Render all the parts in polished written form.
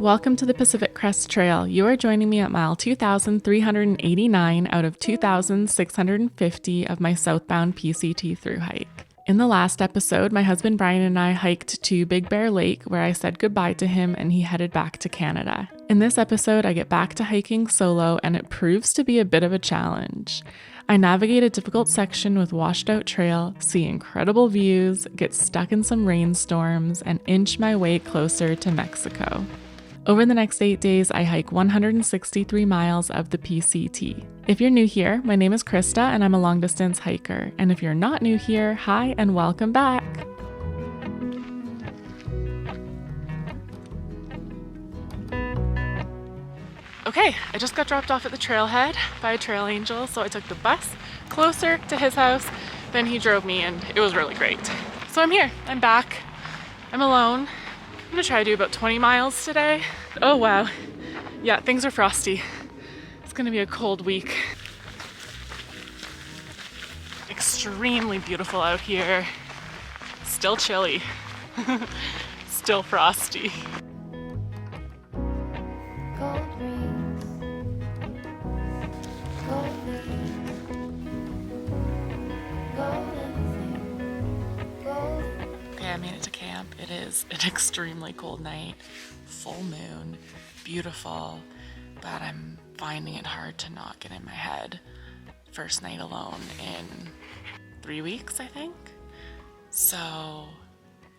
Welcome to the Pacific Crest Trail. You are joining me at mile 2,389 out of 2,650 of my southbound PCT thru hike. In the last episode, my husband Brian and I hiked to Big Bear Lake, where I said goodbye to him and he headed back to Canada. In this episode, I get back to hiking solo and it proves to be a bit of a challenge. I navigate a difficult section with washed out trail, see incredible views, get stuck in some rainstorms, and inch my way closer to Mexico. Over the next 8 days, I hike 163 miles of the PCT. If you're new here, my name is Krysta and I'm a long distance hiker. And if you're not new here, hi and welcome back. Okay, I just got dropped off at the trailhead by a trail angel, so I took the bus closer to his house, then he drove me and it was really great. So I'm here, I'm back, I'm alone. I'm gonna try to do about 20 miles today. Oh wow, yeah, things are frosty. It's gonna be a cold week. Extremely beautiful out here. Still chilly, still frosty. I made it to camp. It is an extremely cold night, full moon, beautiful, but I'm finding it hard to not get in my head. First night alone in 3 weeks, I think. So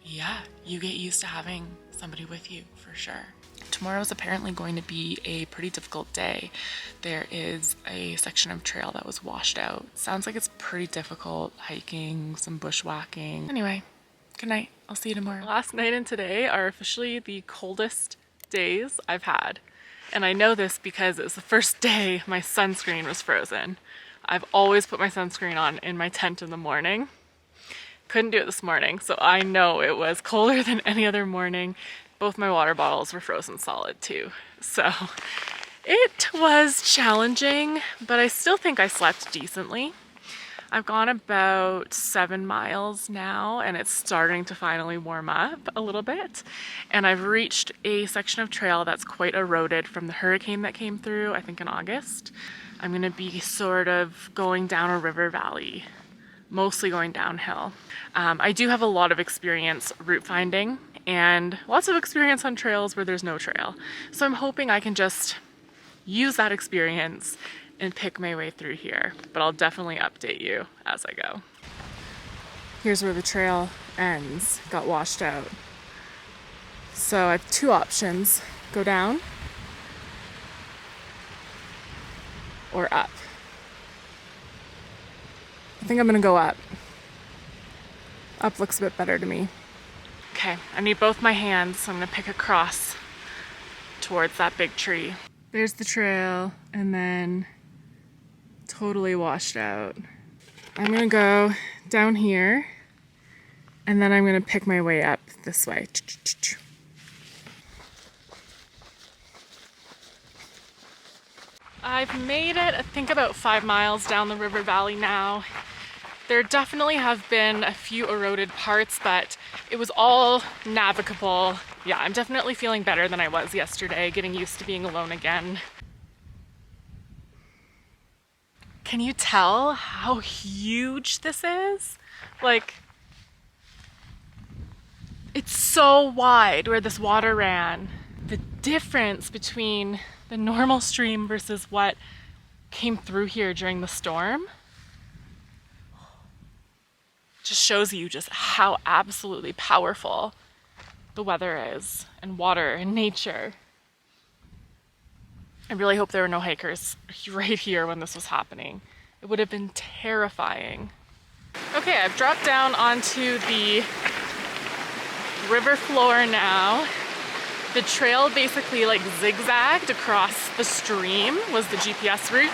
yeah, you get used to having somebody with you for sure. Tomorrow's apparently going to be a pretty difficult day. There is a section of trail that was washed out. Sounds like it's pretty difficult hiking, some bushwhacking. Anyway, good night. I'll see you tomorrow. Last night and today are officially the coldest days I've had. And I know this because it was the first day my sunscreen was frozen. I've always put my sunscreen on in my tent in the morning. Couldn't do it this morning, so I know it was colder than any other morning. Both my water bottles were frozen solid too. So it was challenging, but I still think I slept decently. I've gone about 7 miles now and it's starting to finally warm up a little bit. And I've reached a section of trail that's quite eroded from the hurricane that came through, I think in August. I'm gonna be sort of going down a river valley, mostly going downhill. I do have a lot of experience route finding and lots of experience on trails where there's no trail. So I'm hoping I can just use that experience and pick my way through here, but I'll definitely update you as I go. Here's where the trail ends, got washed out. So I have two options, go down or up. I think I'm gonna go up. Up looks a bit better to me. Okay, I need both my hands, so I'm gonna pick across towards that big tree. There's the trail, and then totally washed out. I'm gonna go down here and then I'm gonna pick my way up this way. I've made it, I think about 5 miles down the river valley now. There definitely have been a few eroded parts, but it was all navigable. Yeah, I'm definitely feeling better than I was yesterday, getting used to being alone again. Can you tell how huge this is? Like, it's so wide where this water ran. The difference between the normal stream versus what came through here during the storm just shows you just how absolutely powerful the weather is, and water and nature. I really hope there were no hikers right here when this was happening. It would have been terrifying. Okay, I've dropped down onto the river floor now. The trail basically like zigzagged across the stream was the GPS route.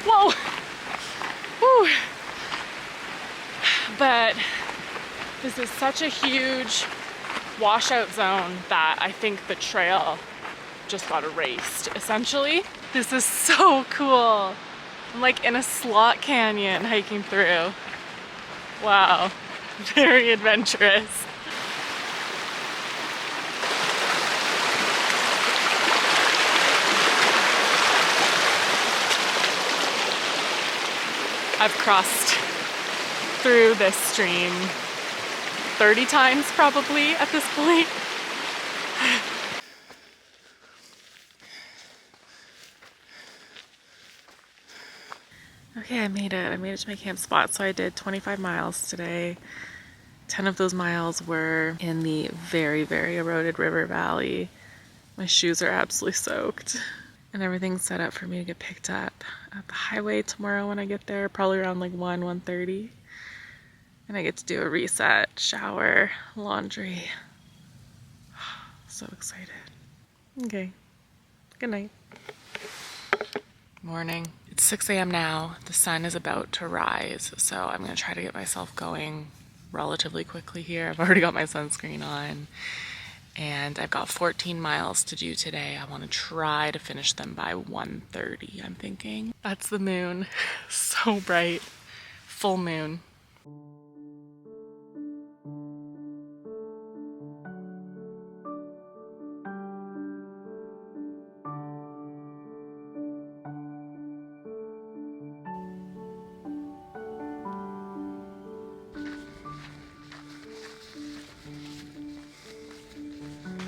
Whoa! Whew. But this is such a huge washout zone that I think the trail just got erased, essentially. This is so cool. I'm like in a slot canyon hiking through. Wow, very adventurous. I've crossed through this stream 30 times probably at this point. Okay, I made it. I made it to my camp spot. So I did 25 miles today. 10 of those miles were in the very, very eroded river valley. My shoes are absolutely soaked. And everything's set up for me to get picked up at the highway tomorrow when I get there, probably around like 1:30. And I get to do a reset, shower, laundry. So excited. Okay, good night. Morning. It's 6 a.m. now. The sun is about to rise, so I'm gonna try to get myself going relatively quickly here. I've already got my sunscreen on, and I've got 14 miles to do today. I want to try to finish them by 1:30, I'm thinking. That's the moon. So bright. Full moon.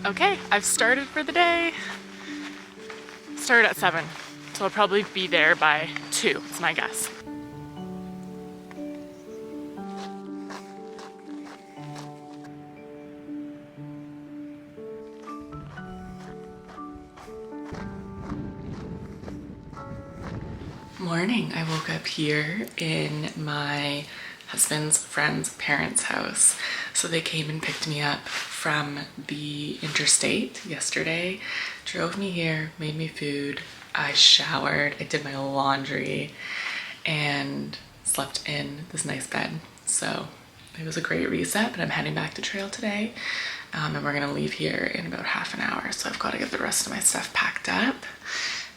Okay, I've started for the day. Started at 7, so I'll probably be there by 2, is my guess. Morning, I woke up here in my husband's friend's parents' house. So they came and picked me up from the interstate yesterday, drove me here, made me food, I showered, I did my laundry, and slept in this nice bed. So it was a great reset, but I'm heading back to trail today, and we're gonna leave here in about half an hour. So I've got to get the rest of my stuff packed up.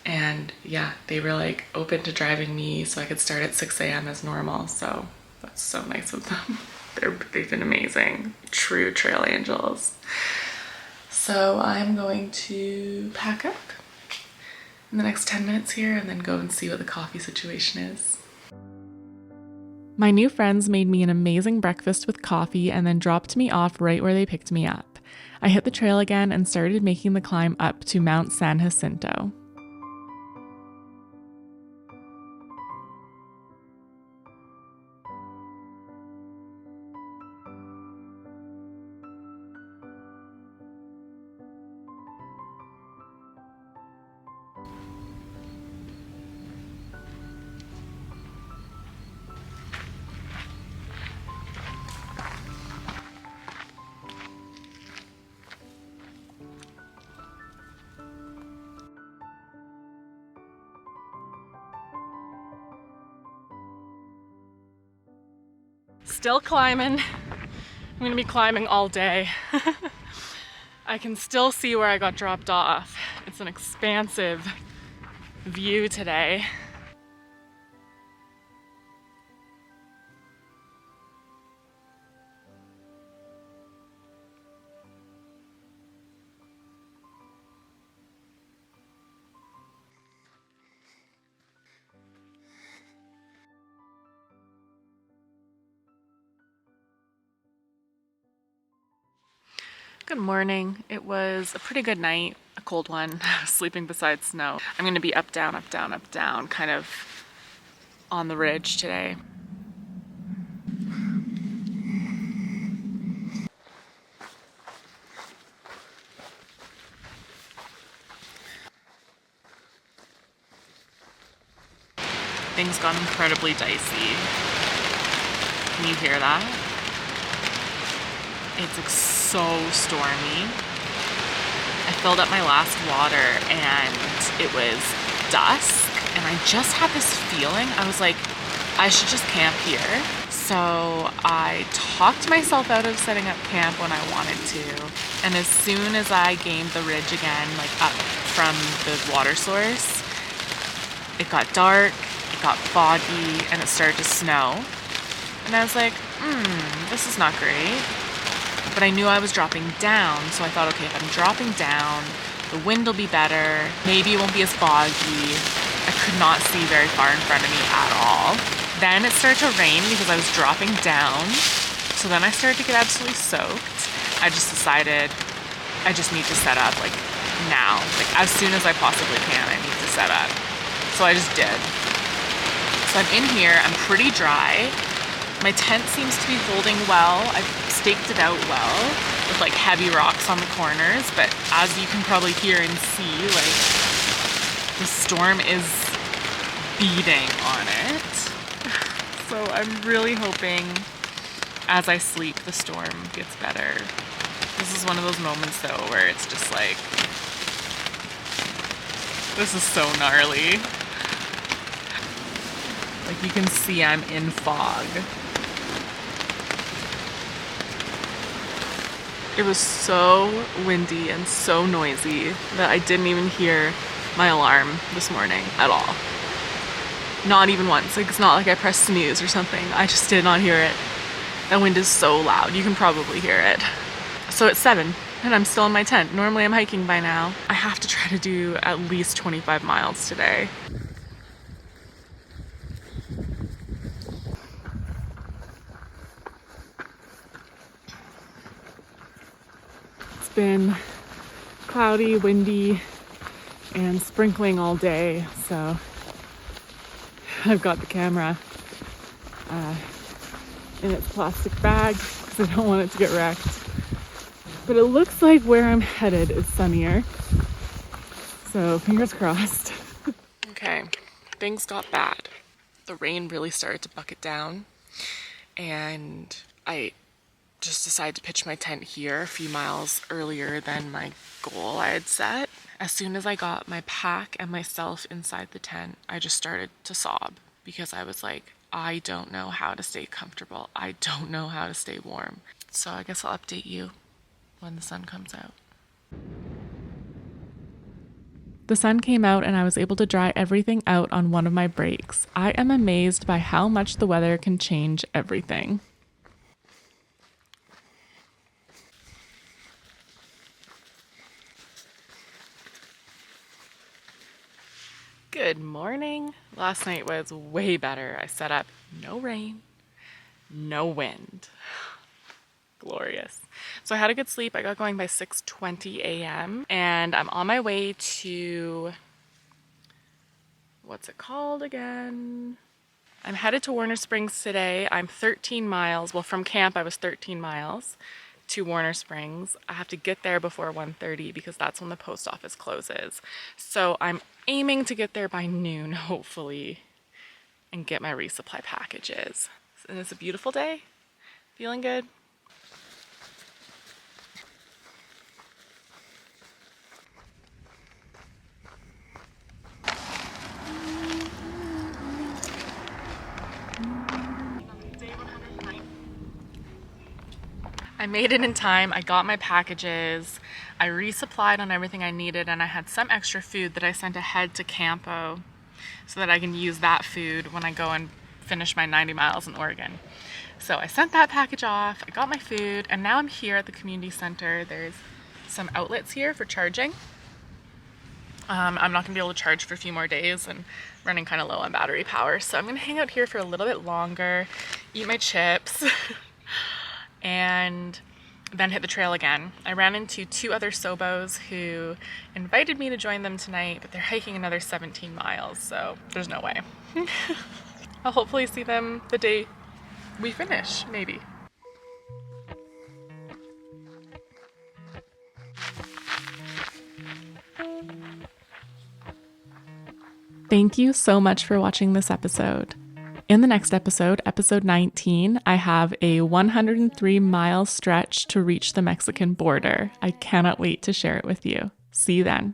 And yeah, they were like open to driving me so I could start at 6 a.m. as normal. So that's so nice of them. They've been amazing. True trail angels. So I'm going to pack up in the next 10 minutes here and then go and see what the coffee situation is. My new friends made me an amazing breakfast with coffee and then dropped me off right where they picked me up. I hit the trail again and started making the climb up to Mount San Jacinto. Still climbing. I'm gonna be climbing all day. I can still see where I got dropped off. It's an expansive view today. Good morning. It was a pretty good night, a cold one, sleeping beside snow. I'm gonna be up, down, up, down, up, down, kind of on the ridge today. Things got incredibly dicey. Can you hear that? It's like so stormy. I filled up my last water and it was dusk and I just had this feeling. I was like, I should just camp here. So I talked myself out of setting up camp when I wanted to. And as soon as I gained the ridge again, like up from the water source, it got dark, it got foggy, and it started to snow. And I was like, this is not great. But I knew I was dropping down, so I thought, okay, if I'm dropping down, the wind will be better, maybe it won't be as foggy. I could not see very far in front of me at all. Then it started to rain because I was dropping down. So then I started to get absolutely soaked. I just decided I just need to set up like now. Like as soon as I possibly can, I need to set up. So I just did. So I'm in here, I'm pretty dry. My tent seems to be holding well. I've staked it out well with like heavy rocks on the corners, but as you can probably hear and see, like the storm is beating on it. So I'm really hoping as I sleep, the storm gets better. This is one of those moments though where it's just like, this is so gnarly. Like you can see I'm in fog. It was so windy and so noisy that I didn't even hear my alarm this morning at all. Not even once. Like it's not like I pressed snooze or something. I just did not hear it. The wind is so loud. You can probably hear it. So it's 7 and I'm still in my tent. Normally I'm hiking by now. I have to try to do at least 25 miles today. It's been cloudy, windy, and sprinkling all day, so I've got the camera in its plastic bag because I don't want it to get wrecked. But it looks like where I'm headed is sunnier, so fingers crossed. Okay, things got bad. The rain really started to bucket down, and I just decided to pitch my tent here a few miles earlier than my goal I had set. As soon as I got my pack and myself inside the tent, I just started to sob because I was like, I don't know how to stay comfortable. I don't know how to stay warm. So I guess I'll update you when the sun comes out. The sun came out and I was able to dry everything out on one of my breaks. I am amazed by how much the weather can change everything. Good morning. Last night was way better. I set up no rain, no wind. Glorious. So I had a good sleep. I got going by 6:20 a.m. and I'm on my way to, what's it called again? I'm headed to Warner Springs today. I'm 13 miles. Well, from camp I was 13 miles to Warner Springs. I have to get there before 1:30 because that's when the post office closes. So I'm aiming to get there by noon, hopefully, and get my resupply packages. And it's a beautiful day. Feeling good. I made it in time. I got my packages. I resupplied on everything I needed, and I had some extra food that I sent ahead to Campo so that I can use that food when I go and finish my 90 miles in Oregon. So I sent that package off, I got my food, and now I'm here at the community center. There's some outlets here for charging. I'm not gonna be able to charge for a few more days and running kind of low on battery power. So I'm gonna hang out here for a little bit longer, eat my chips, and then hit the trail again. I ran into 2 other SOBOs who invited me to join them tonight, but they're hiking another 17 miles, so there's no way. I'll hopefully see them the day we finish, maybe. Thank you so much for watching this episode. In the next episode, episode 19, I have a 103-mile stretch to reach the Mexican border. I cannot wait to share it with you. See you then.